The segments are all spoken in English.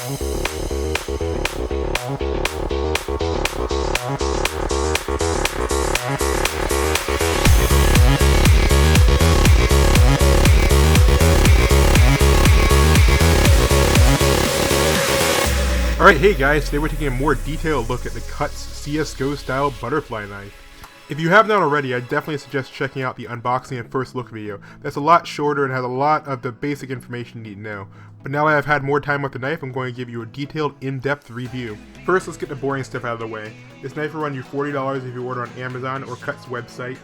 Alright, hey guys, today we're taking a more detailed look at the Cuts CSGO style butterfly knife. If you have not already, I definitely suggest checking out the unboxing and first look video. That's a lot shorter and has a lot of the basic information you need to know. But now that I've had more time with the knife, I'm going to give you a detailed, in-depth review. First, let's get the boring stuff out of the way. This knife will run you $40 if you order on Amazon or Cuts website.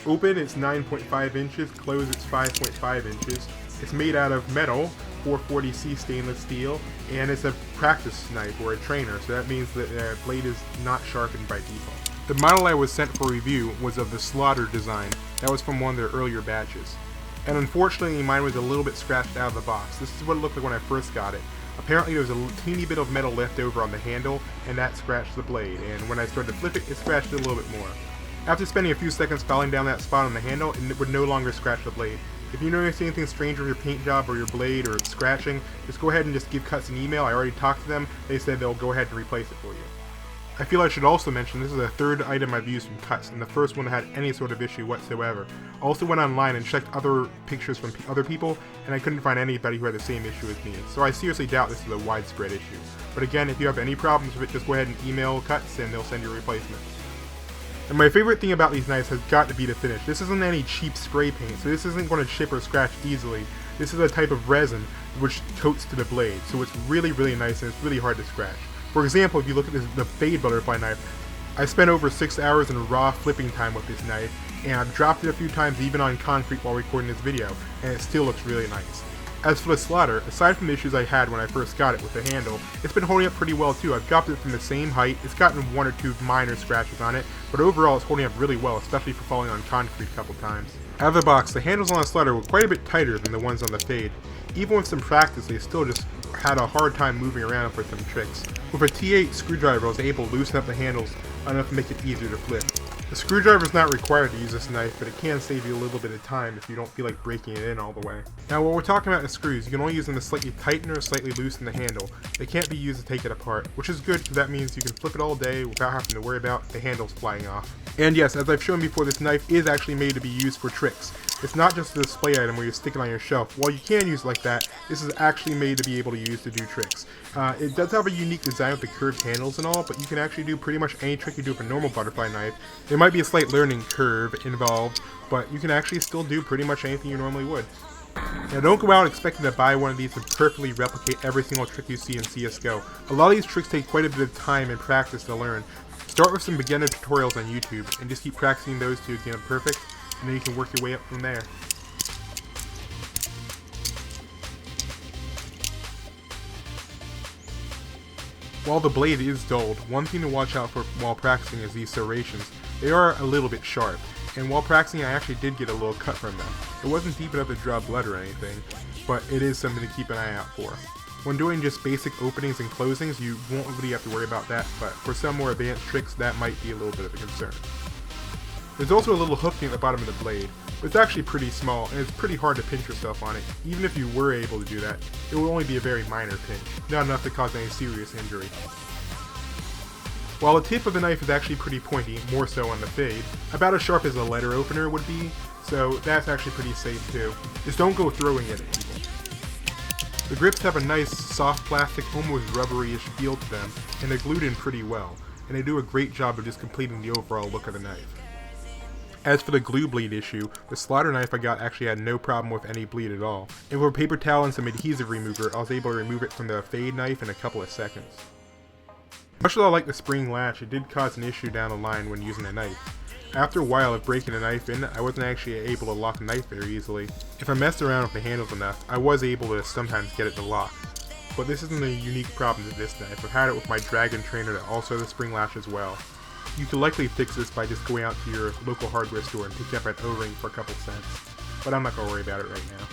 Open, it's 9.5 inches, close, it's 5.5 inches. It's made out of metal, 440C stainless steel, and it's a practice knife or a trainer, so that means that the blade is not sharpened by default. The model I was sent for review was of the Slaughter design. That was from one of their earlier batches. And unfortunately mine was a little bit scratched out of the box. This is what it looked like when I first got it. Apparently there was a teeny bit of metal left over on the handle, and that scratched the blade, and when I started to flip it, it scratched it a little bit more. After spending a few seconds filing down that spot on the handle, it would no longer scratch the blade. If you notice anything strange with your paint job or your blade or it's scratching, just go ahead and just give Cuts an email. I already talked to them. They said they'll go ahead and replace it for you. I feel I should also mention this is the third item I've used from Cuts, and the first one that had any sort of issue whatsoever. I also went online and checked other pictures from other people, and I couldn't find anybody who had the same issue as me. So I seriously doubt this is a widespread issue. But again, if you have any problems with it, just go ahead and email Cuts and they'll send you a replacement. And my favorite thing about these knives has got to be the finish. This isn't any cheap spray paint, so this isn't going to chip or scratch easily. This is a type of resin which coats to the blade, so it's really, really nice and it's really hard to scratch. For example, if you look at the Fade butterfly knife, I spent over 6 hours in raw flipping time with this knife, and I've dropped it a few times even on concrete while recording this video, and it still looks really nice. As for the Slaughter, aside from the issues I had when I first got it with the handle, it's been holding up pretty well too. I've dropped it from the same height, it's gotten one or two minor scratches on it, but overall it's holding up really well, especially for falling on concrete a couple times. Out of the box, the handles on the Slaughter were quite a bit tighter than the ones on the Fade. Even with some practice, they still just had a hard time moving around for some tricks. With a T8 screwdriver, I was able to loosen up the handles enough to make it easier to flip. The screwdriver is not required to use this knife, but it can save you a little bit of time if you don't feel like breaking it in all the way. Now, when we're talking about the screws, you can only use them to slightly tighten or slightly loosen the handle. They can't be used to take it apart, which is good because that means you can flip it all day without having to worry about the handles flying off. And yes, as I've shown before, this knife is actually made to be used for tricks. It's not just a display item where you stick it on your shelf. While you can use it like that, this is actually made to be able to use to do tricks. It does have a unique design with the curved handles and all, but you can actually do pretty much any trick you do with a normal butterfly knife. There might be a slight learning curve involved, but you can actually still do pretty much anything you normally would. Now, don't go out expecting to buy one of these to perfectly replicate every single trick you see in CSGO. A lot of these tricks take quite a bit of time and practice to learn. Start with some beginner tutorials on YouTube, and just keep practicing those to get them perfect, and then you can work your way up from there. While the blade is dulled, one thing to watch out for while practicing is these serrations. They are a little bit sharp, and while practicing I actually did get a little cut from them. It wasn't deep enough to draw blood or anything, but it is something to keep an eye out for. When doing just basic openings and closings, you won't really have to worry about that, but for some more advanced tricks, that might be a little bit of a concern. There's also a little hook at the bottom of the blade, but it's actually pretty small, and it's pretty hard to pinch yourself on it. Even if you were able to do that, it will only be a very minor pinch, not enough to cause any serious injury. While the tip of the knife is actually pretty pointy, more so on the Fade, about as sharp as a letter opener would be, so that's actually pretty safe too. Just don't go throwing it at people. The grips have a nice, soft plastic, almost rubbery-ish feel to them, and they're glued in pretty well, and they do a great job of just completing the overall look of the knife. As for the glue bleed issue, the Slaughter knife I got actually had no problem with any bleed at all, and with a paper towel and some adhesive remover, I was able to remove it from the Fade knife in a couple of seconds. Much as I like the spring latch, it did cause an issue down the line when using a knife. After a while of breaking a knife in, I wasn't actually able to lock a knife very easily. If I messed around with the handles enough, I was able to sometimes get it to lock. But this isn't a unique problem to this knife. I've had it with my Dragon trainer that also has a spring latch as well. You can likely fix this by just going out to your local hardware store and picking up an O-ring for a couple cents. But I'm not going to worry about it right now.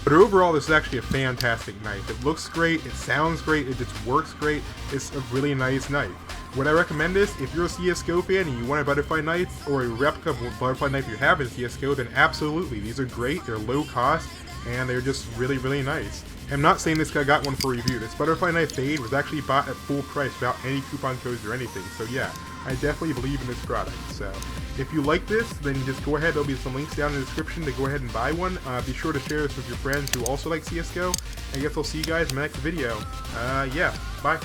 But overall, this is actually a fantastic knife. It looks great, it sounds great, it just works great. It's a really nice knife. Would I recommend this? If you're a CSGO fan and you want a butterfly knife, or a replica of a butterfly knife you have in CSGO, then absolutely. These are great, they're low cost, and they're just really, really nice. I'm not saying this guy got one for review. This butterfly knife fade was actually bought at full price without any coupon codes or anything. So yeah, I definitely believe in this product. So if you like this, then just go ahead. There'll be some links down in the description to go ahead and buy one. Be sure to share this with your friends who also like CSGO. I guess I'll see you guys in the next video. Yeah, bye.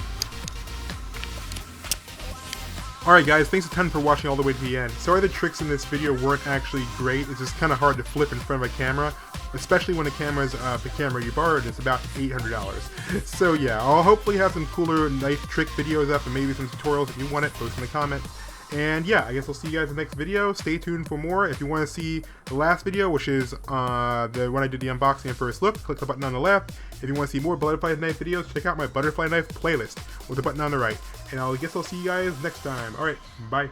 Alright guys, thanks a ton for watching all the way to the end. Sorry the tricks in this video weren't actually great. It's just kind of hard to flip in front of a camera, especially when the camera you borrowed is about $800. So yeah, I'll hopefully have some cooler knife trick videos up and maybe some tutorials. If you want it, post in the comments. And yeah, I guess I'll see you guys in the next video. Stay tuned for more. If you want to see the last video, which is the one I did the unboxing and first look, click the button on the left. If you want to see more butterfly knife videos, check out my butterfly knife playlist with the button on the right. And I guess I'll see you guys next time. Alright, bye.